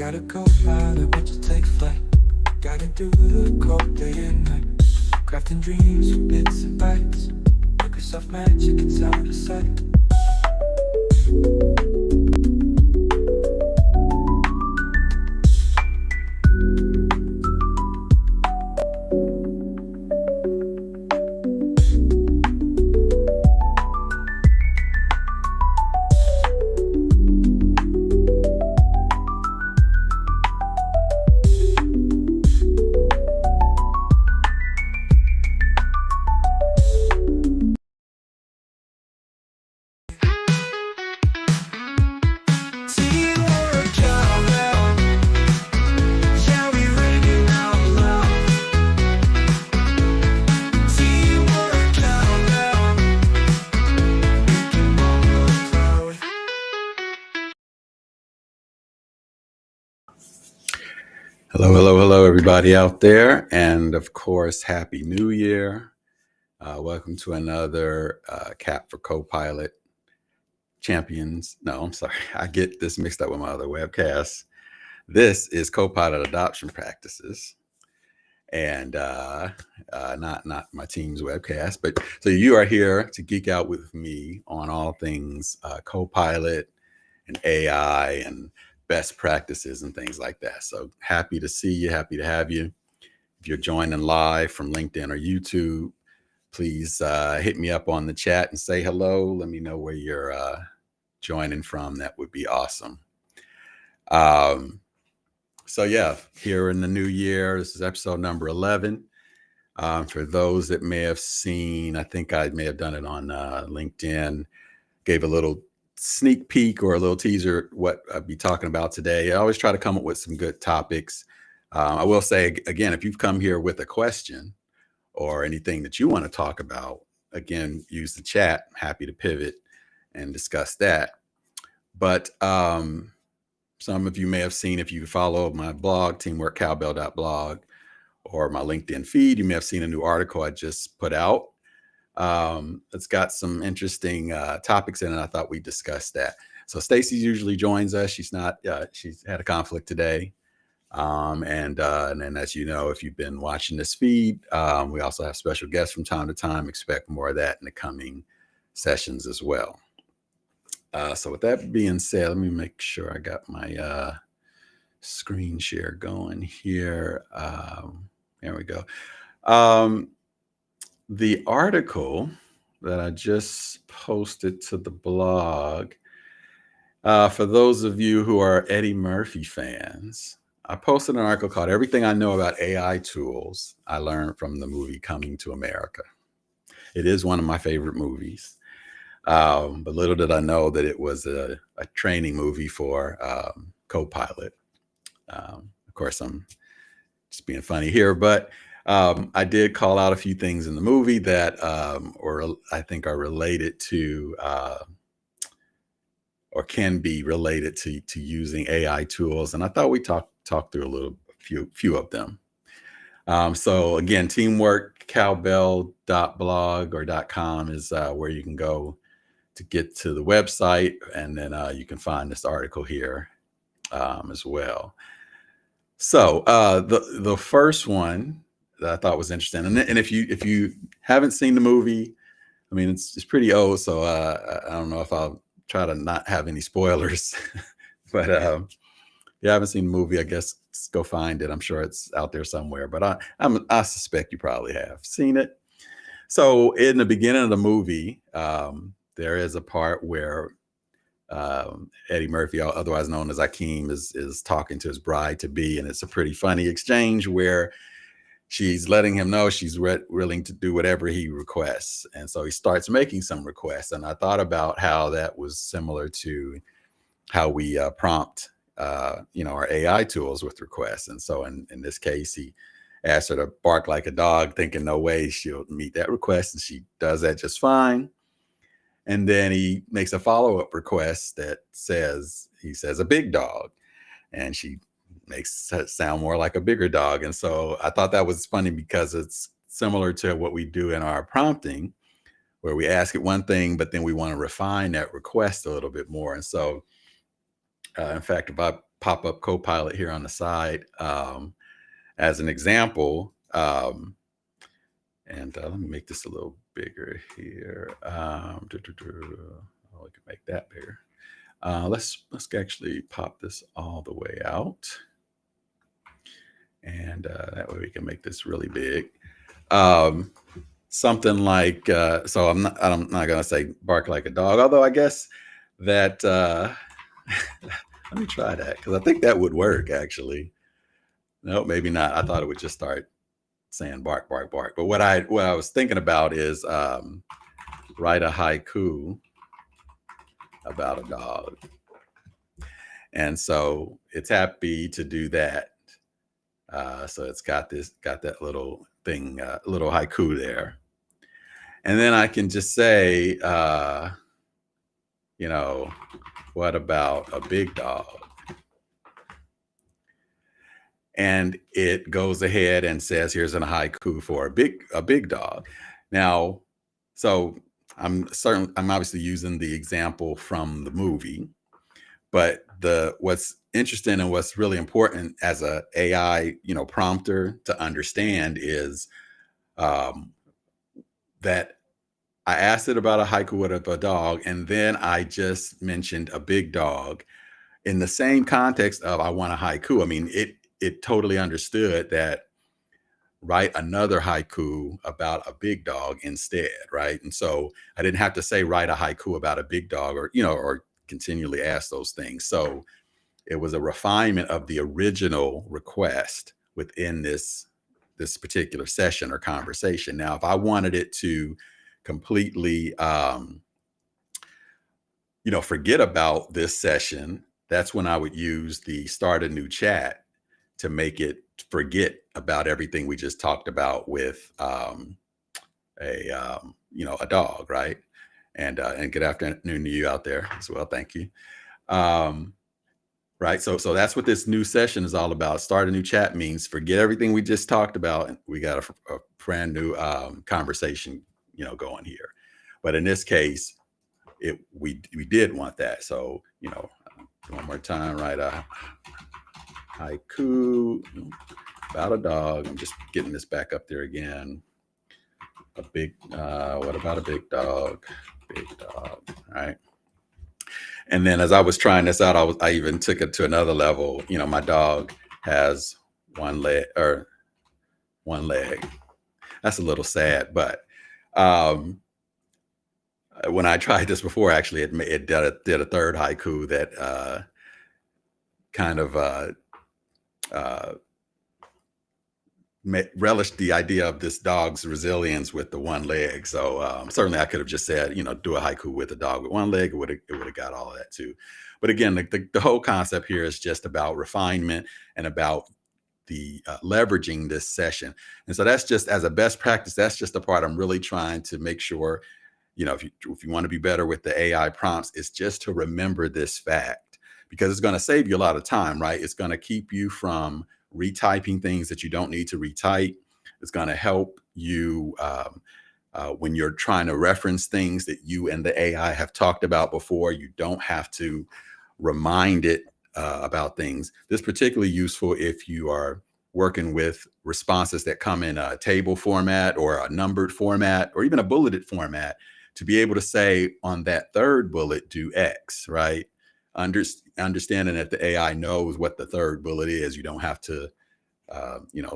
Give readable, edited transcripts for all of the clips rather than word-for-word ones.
Gotta go fly, about to take flight. Gotta do the code day and night. Crafting dreams from bits and bytes. Microsoft magic, it's out of sight. Hello, everybody out there. And of course, Happy New Year. Welcome to another Cap for Copilot Champions. No, I'm sorry. I get this mixed up with my other webcasts. This is Copilot Adoption Practices and not my team's webcast. But so you are here to geek out with me on all things Copilot and AI and best practices and things like that. So happy to see you, happy to have you. If you're joining live from LinkedIn or YouTube, please hit me up on the chat and say hello. Let me know where you're joining from. That would be awesome. So yeah, here in the new year, this is episode number 11. For those that may have seen, I think I may have done it on LinkedIn, gave a little sneak peek or a little teaser what I'd be talking about today. I always try to come up with some good topics. I will say again, if you've come here with a question or anything that you want to talk about, again, use the chat. I'm happy to pivot and discuss that. But some of you may have seen, if you follow my blog, teamworkcowbell.blog, or my LinkedIn feed, you may have seen a new article I just put out. It's got some interesting topics in it. I thought we'd discuss that. So Stacy usually joins us. She's not, she's had a conflict today. And then as you know, if you've been watching this feed, we also have special guests from time to time. Expect more of that in the coming sessions as well. So with that being said, let me make sure I got my screen share going here. There we go. The article that I just posted to the blog, for those of you who are Eddie Murphy fans, I posted an article called Everything I Know About AI Tools I Learned from the Movie Coming to America. It is one of my favorite movies, but little did I know that it was a training movie for Copilot. Of course, I'm just being funny here, but I did call out a few things in the movie that I think are related to or can be related to using AI tools. And I thought we talk through few of them. So again, teamworkcowbell.blog or .com is where you can go to get to the website. And then you can find this article here as well. So the first one that I thought was interesting, and if you haven't seen the movie, I mean, it's pretty old, so I don't know if I'll try to not have any spoilers. But if you haven't seen the movie, I guess go find it. I'm sure it's out there somewhere, but I suspect you probably have seen it. So in the beginning of the movie, there is a part where Eddie Murphy, otherwise known as Akeem, is talking to his bride to be, and it's a pretty funny exchange where she's letting him know she's willing to do whatever he requests, and so he starts making some requests. And I thought about how that was similar to how we prompt, our AI tools with requests. And so in this case, he asked her to bark like a dog, thinking no way she'll meet that request, and she does that just fine. And then he makes a follow-up request that says a big dog, and she makes it sound more like a bigger dog. And so I thought that was funny because it's similar to what we do in our prompting, where we ask it one thing, but then we want to refine that request a little bit more. And so, in fact, if I pop up Copilot here on the side as an example, and let me make this a little bigger here. Oh, we can make that bigger. Let's actually pop this all the way out, and that way we can make this really big. Something like so. I'm not gonna say bark like a dog, although I guess that let me try that, because I think that would work actually. No, maybe not. I thought it would just start saying bark, bark, bark. But what I was thinking about is write a haiku about a dog. And so it's happy to do that. So it's got that little thing, little haiku there. And then I can just say, what about a big dog? And it goes ahead and says, here's a haiku for a big dog. Now, so I'm obviously using the example from the movie, but what's interesting and what's really important as a AI, prompter to understand is that I asked it about a haiku of a dog, and then I just mentioned a big dog in the same context of I want a haiku. I mean, it totally understood that write another haiku about a big dog instead, right? And so I didn't have to say write a haiku about a big dog, or continually ask those things. So it was a refinement of the original request within this particular session or conversation. Now, if I wanted it to completely forget about this session, that's when I would use the start a new chat to make it forget about everything we just talked about with a dog, right? And good afternoon to you out there as well. Thank you. Right. So that's what this new session is all about. Start a new chat means forget everything we just talked about, and we got a brand new conversation, going here. But in this case, we did want that. So, one more time, right? A haiku about a dog. I'm just getting this back up there again. What about a big dog? Big dog, right? And then as I was trying this out, I even took it to another level. My dog has one leg. That's a little sad, but when I tried this before, actually, it did a third haiku that kind of relished the idea of this dog's resilience with the one leg. So certainly I could have just said, do a haiku with a dog with one leg. It would have got all of that too. But again, the whole concept here is just about refinement and about the leveraging this session. And so that's just as a best practice. That's just the part I'm really trying to make sure, if you want to be better with the AI prompts, it's just to remember this fact, because it's going to save you a lot of time, right? It's going to keep you from retyping things that you don't need to retype. It's going to help you when you're trying to reference things that you and the AI have talked about before. You don't have to remind it about things. This is particularly useful if you are working with responses that come in a table format or a numbered format or even a bulleted format, to be able to say on that third bullet, do X, right? Understanding that the AI knows what the third bullet is. You don't have to,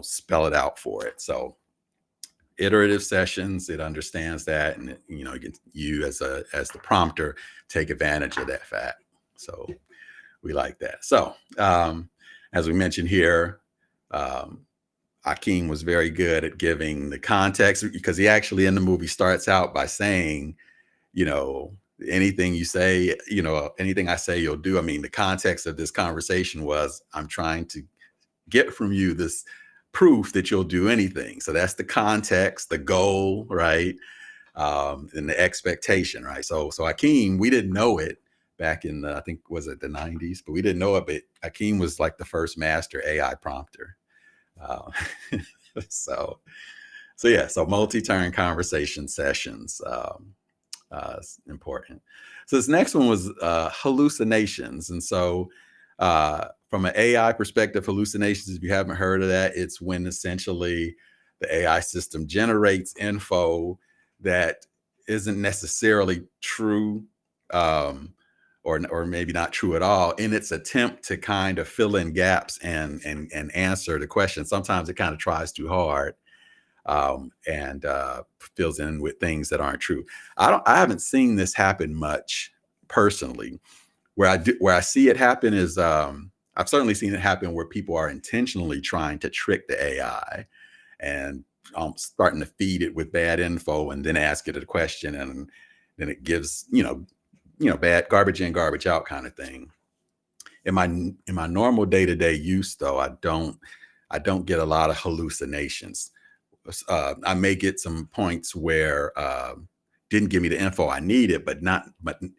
spell it out for it. So iterative sessions, it understands that. And, you as the prompter, take advantage of that fact. So we like that. So as we mentioned here, Akeem was very good at giving the context, because he actually in the movie starts out by saying, you know, anything you say, you know, anything I say, you'll do. I mean, the context of this conversation was, I'm trying to get from you this proof that you'll do anything. So that's the context, the goal, right? And the expectation, right? So Akeem, we didn't know it back in the, I think, was it the 90s, but we didn't know it, but Akeem was like the first master AI prompter. So yeah, so multi-turn conversation sessions, is important. So this next one was hallucinations. And so from an AI perspective, hallucinations, if you haven't heard of that, it's when essentially the AI system generates info that isn't necessarily true, or maybe not true at all, in its attempt to kind of fill in gaps and answer the question. Sometimes it kind of tries too hard, and fills in with things that aren't true. I haven't seen this happen much personally. Where I see it happen is, I've certainly seen it happen where people are intentionally trying to trick the AI and starting to feed it with bad info and then ask it a question, and then it gives, bad garbage in, garbage out kind of thing. In my normal day-to-day use, though, I don't get a lot of hallucinations. I may get some points where didn't give me the info I needed, but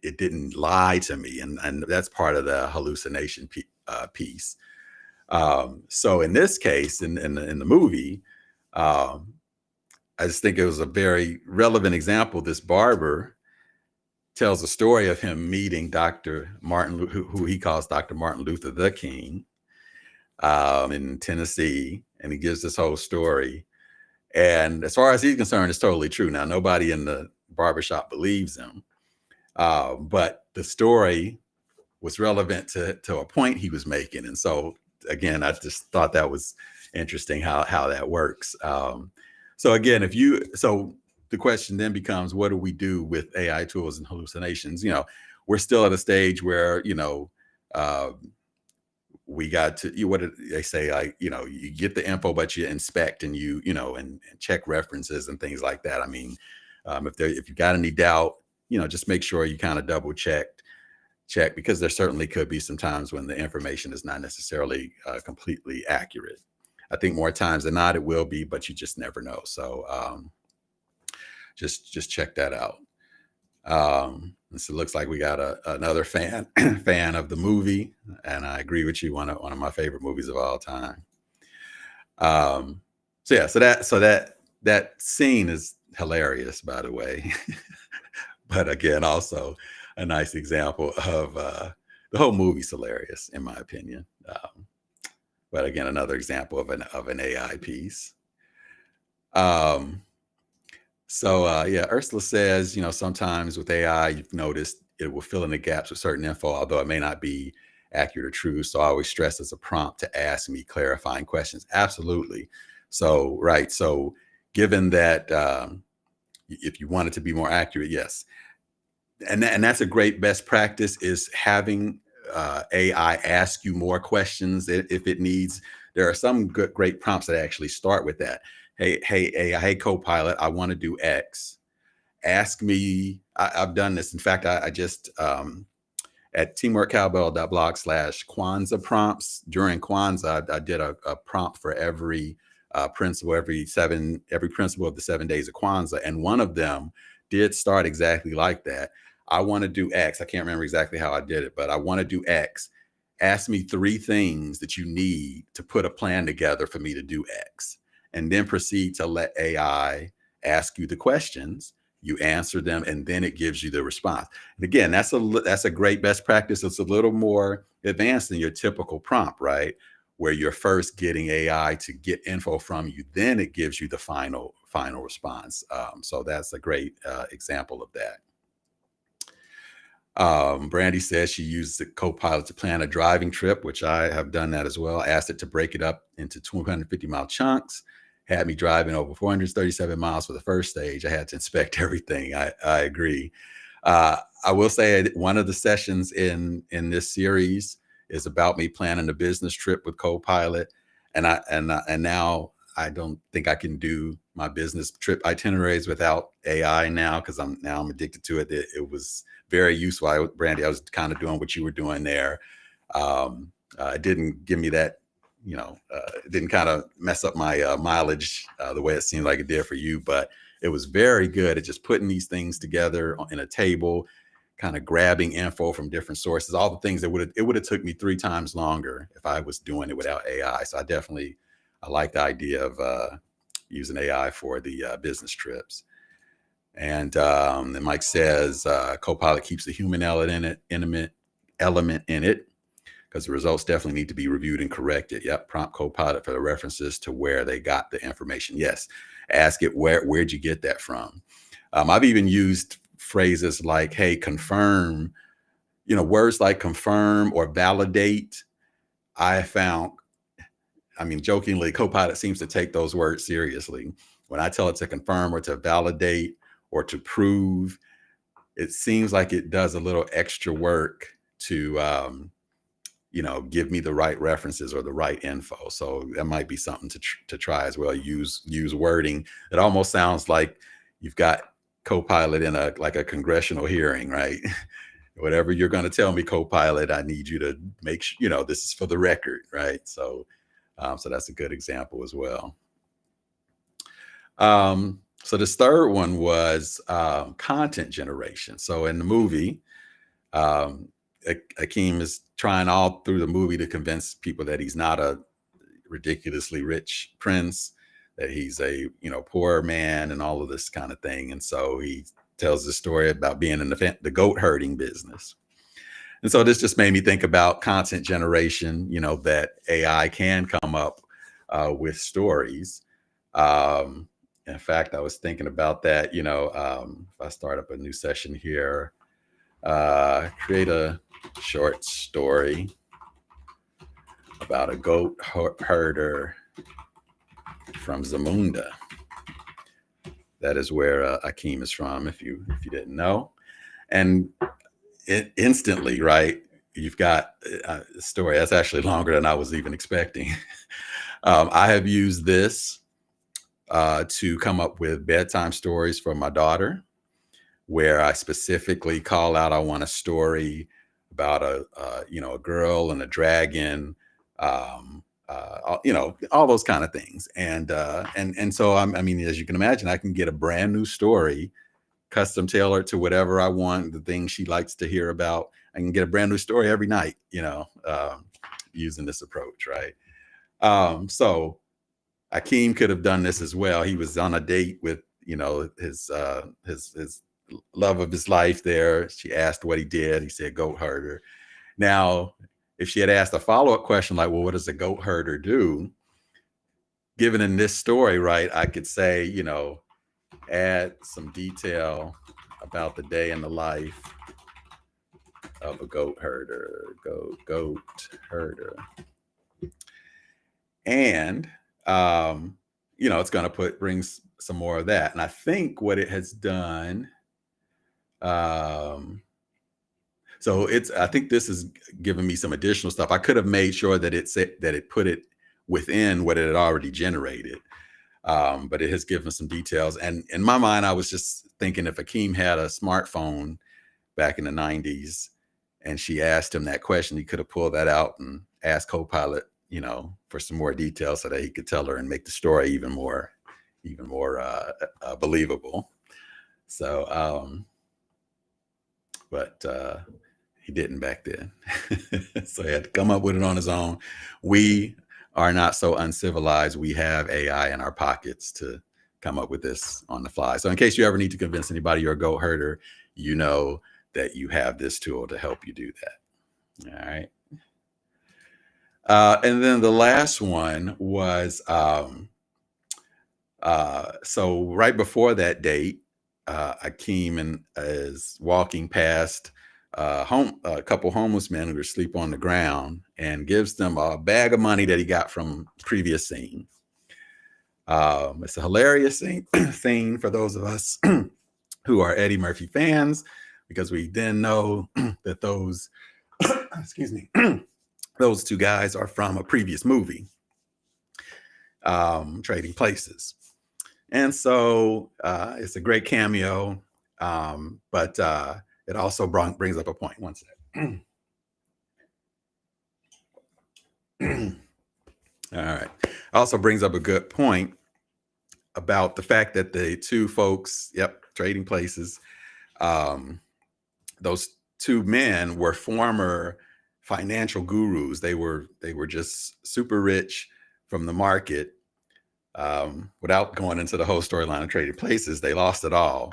it didn't lie to me, and that's part of the hallucination piece. So in this case, in the movie, I just think it was a very relevant example. This barber tells a story of him meeting Dr. Martin, who he calls Dr. Martin Luther the King, in Tennessee, and he gives this whole story. And as far as he's concerned, it's totally true. Now, nobody in the barbershop believes him, but the story was relevant to a point he was making. And so, again, I just thought that was interesting how that works. So again, the question then becomes, what do we do with AI tools and hallucinations? We're still at a stage where, we got to, what did they say? Like, you get the info, but you inspect and and check references and things like that. I mean, if you got any doubt, just make sure you kind of double check, because there certainly could be some times when the information is not necessarily completely accurate. I think more times than not, it will be, but you just never know. So just check that out. So it looks like we got another fan of the movie, and I agree with you. One of my favorite movies of all time. So that scene is hilarious, by the way. But again, also a nice example of the whole movie's hilarious, in my opinion. But again, another example of an AI piece. Ursula says, sometimes with AI, you've noticed it will fill in the gaps with certain info, although it may not be accurate or true. So I always stress as a prompt to ask me clarifying questions. Absolutely. So, right. So given that, if you want it to be more accurate, yes. And that's a great best practice, is having AI ask you more questions if it needs. There are some great prompts that actually start with that. Hey, AI, hey, Copilot, I want to do X. Ask me. I've done this. In fact, I just at teamworkcowbell.blog/Kwanzaa prompts. During Kwanzaa, I did a prompt for every principle, every principle of the 7 days of Kwanzaa, and one of them did start exactly like that. I want to do X. I can't remember exactly how I did it, but I want to do X. Ask me 3 things that you need to put a plan together for me to do X, and then proceed to let AI ask you the questions. You answer them, and then it gives you the response. And again, that's a great best practice. It's a little more advanced than your typical prompt, right? Where you're first getting AI to get info from you, then it gives you the final response. So that's a great example of that. Brandy says she uses the Copilot to plan a driving trip, which I have done that as well. I asked it to break it up into 250-mile chunks. Had me driving over 437 miles for the first stage. I had to inspect everything. I agree. I will say one of the sessions in this series is about me planning a business trip with Copilot, and now I don't think I can do my business trip itineraries without AI now, because I'm addicted to it. It was very useful. Brandy, I was kind of doing what you were doing there. It didn't give me that, it didn't kind of mess up my mileage the way it seemed like it did for you, but it was very good at just putting these things together in a table, kind of grabbing info from different sources, all the things that it would have took me 3 times longer if I was doing it without AI. So I like the idea of using AI for the business trips. And Mike says Copilot keeps the human element in it, because the results definitely need to be reviewed and corrected. Yep, prompt Copilot for the references to where they got the information. Yes, ask it where'd you get that from. I've even used phrases like, hey, confirm, words like confirm or validate. I found, jokingly, Copilot seems to take those words seriously. When I tell it to confirm or to validate or to prove, it seems like it does a little extra work to, give me the right references or the right info. So that might be something to try as well. Use wording. It almost sounds like you've got Copilot in a congressional hearing, right? Whatever you're going to tell me, Copilot, I need you to make sure, this is for the record, right? So, so that's a good example as well. So this third one was content generation. So in the movie, Akeem is trying all through the movie to convince people that he's not a ridiculously rich prince, that he's a poor man and all of this kind of thing. And so he tells the story about being in the goat herding business. And so this just made me think about content generation, that AI can come up with stories. In fact, I was thinking about that, if I start up a new session here, create a short story about a goat herder from Zamunda. That is where Akeem is from, if you didn't know. And it instantly, right, you've got a story that's actually longer than I was even expecting. I have used this to come up with bedtime stories for my daughter, where I specifically call out, I want a story about a girl and a dragon, all those kind of things. And so as you can imagine, I can get a brand new story, custom tailored to whatever I want, the things she likes to hear about. I can get a brand new story every night, using this approach, right? So Akeem could have done this as well. He was on a date with, his love of his life there. She asked what he did. He said goat herder. Now, if she had asked a follow-up question like, well, what does a goat herder do? Given in this story, right, I could say, add some detail about the day in the life of a goat herder, goat herder. And, it's going to brings some more of that. And I think what it has done, I think this is giving me some additional stuff. I could have made sure that it put it within what it had already generated. But it has given some details. And in my mind, I was just thinking, if Akeem had a smartphone back in the 90s and she asked him that question, he could have pulled that out and asked Copilot, for some more details so that he could tell her and make the story even more believable. So, but he didn't back then. So he had to come up with it on his own. We are not so uncivilized. We have AI in our pockets to come up with this on the fly. So in case you ever need to convince anybody you're a goat herder, you know that you have this tool to help you do that. All right. And then the last one was, so right before that date, Akeem is walking past a couple homeless men who are asleep on the ground, and gives them a bag of money that he got from previous scene. It's a hilarious scene for those of us who are Eddie Murphy fans. because we then know that those, excuse me, those two guys are from a previous movie, Trading Places. And so it's a great cameo, but it also brings up a point. One sec. All right. Also brings up a good point about the fact that the two folks, Trading Places, those two men were former financial gurus. They were just super rich from the market. Without going into the whole storyline of Trading Places, they lost it all.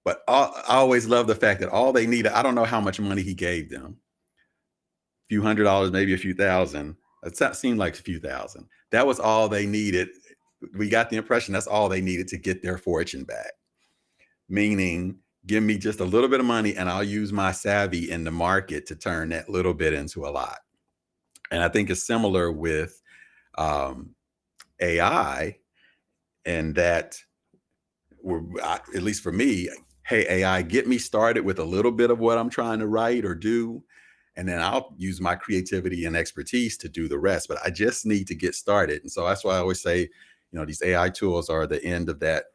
But I always love the fact that all they needed, I don't know how much money he gave them, a few $100s, maybe a few thousand. That seemed like a few thousand. That was all they needed. We got the impression that's all they needed to get their fortune back. Meaning, give me just a little bit of money and I'll use my savvy in the market to turn that little bit into a lot. And I think it's similar with AI, and that at least for me, hey, AI, get me started with a little bit of what I'm trying to write or do, and then I'll use my creativity and expertise to do the rest. But I just need to get started. And so that's why I always say, these AI tools are the end of that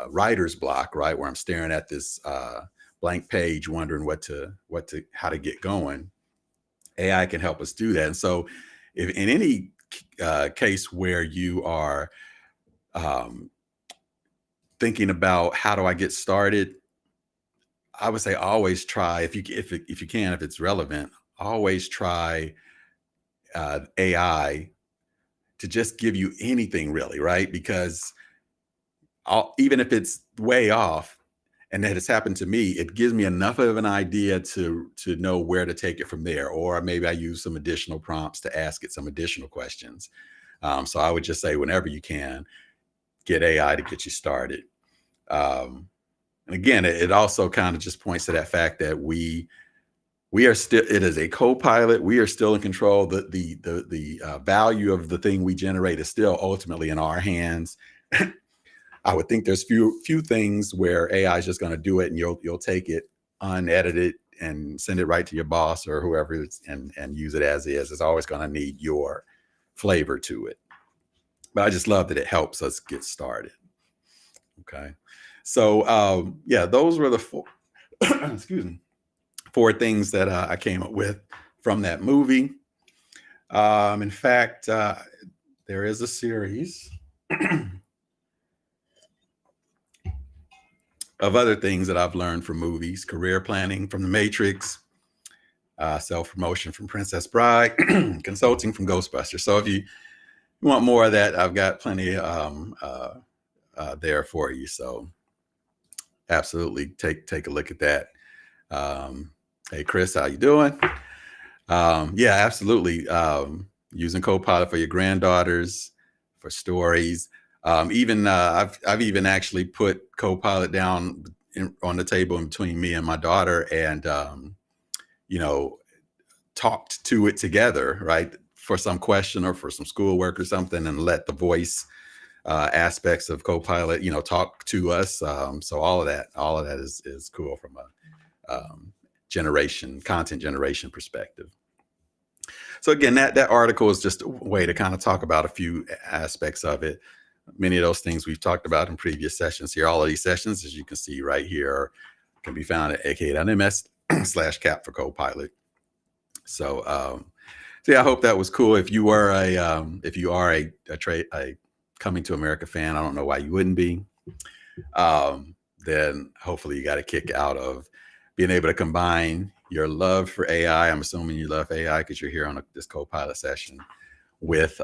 writer's block, right? Where I'm staring at this blank page, wondering how to get going. AI can help us do that. And so if in any case where you are thinking about how do I get started, I would say always try, if you can, if it's relevant, always try AI to just give you anything really, right? Because even if it's way off, and that has happened to me, it gives me enough of an idea to know where to take it from there. Or maybe I use some additional prompts to ask it some additional questions. So I would just say, whenever you can, get AI to get you started. And again, it also kind of just points to that fact that we are still, it is a co-pilot. We are still in control. The value of the thing we generate is still ultimately in our hands. I would think there's few things where AI is just going to do it and you'll take it unedited and send it right to your boss or whoever and use it as is. It's always going to need your flavor to it. But I just love that it helps us get started. Okay. So those were the four excuse me, 4 things that I came up with from that movie. In fact, there is a series of other things that I've learned from movies: career planning from The Matrix, self-promotion from Princess Bride, consulting from Ghostbusters. So if you want more of that, I've got plenty there for you. So absolutely take a look at that. Hey, Chris, how you doing? Yeah, absolutely. Using Copilot for your granddaughters, for stories. I've even actually put Copilot down on the table in between me and my daughter, and talked to it together, right, for some question or for some schoolwork or something, and let the voice aspects of Copilot, talk to us. So all of that is cool from a content generation perspective. So again, that article is just a way to kind of talk about a few aspects of it. Many of those things we've talked about in previous sessions here. All of these sessions, as you can see right here, can be found at aka.ms /cap4copilot. So, I hope that was cool. If you are a Coming to America fan, I don't know why you wouldn't be. Then hopefully you got a kick out of being able to combine your love for AI. I'm assuming you love AI because you're here on this Copilot session with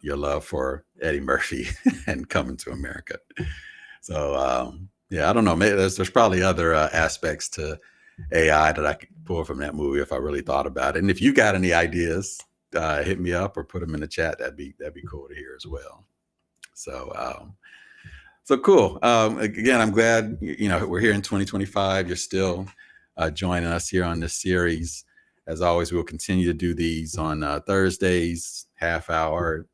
your love for Eddie Murphy and Coming to America. So I don't know. Maybe there's probably other aspects to AI that I could pull from that movie if I really thought about it. And if you got any ideas, hit me up or put them in the chat. That'd be cool to hear as well. So cool. Again, I'm glad we're here in 2025. You're still joining us here on this series. As always, we'll continue to do these on Thursdays, half hour.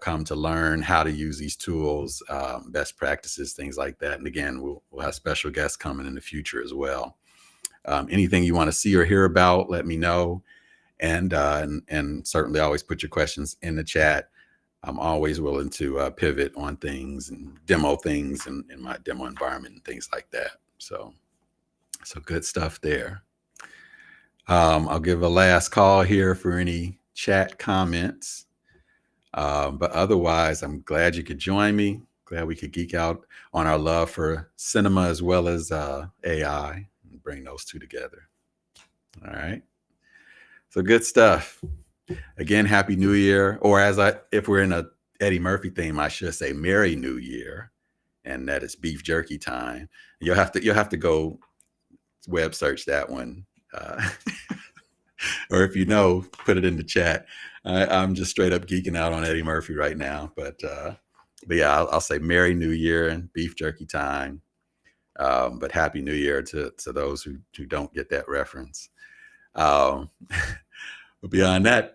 come to learn how to use these tools, best practices, things like that. And again, we'll have special guests coming in the future as well. Anything you want to see or hear about, let me know. And certainly always put your questions in the chat. I'm always willing to pivot on things and demo things in my demo environment and things like that. So good stuff there. I'll give a last call here for any chat comments. But otherwise, I'm glad you could join me. Glad we could geek out on our love for cinema as well as AI and bring those two together. All right. So good stuff. Again, Happy New Year. Or if we're in a Eddie Murphy theme, I should say Merry New Year. And that is beef jerky time. You'll have to go web search that one. Or if put it in the chat. I'm just straight up geeking out on Eddie Murphy right now. But yeah, I'll say Merry New Year and beef jerky time. But Happy New Year to those who don't get that reference. But beyond that,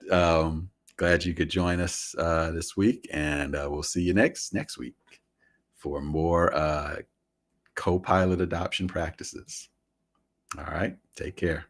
glad you could join us this week, and we'll see you next week for more Copilot adoption practices. All right, take care.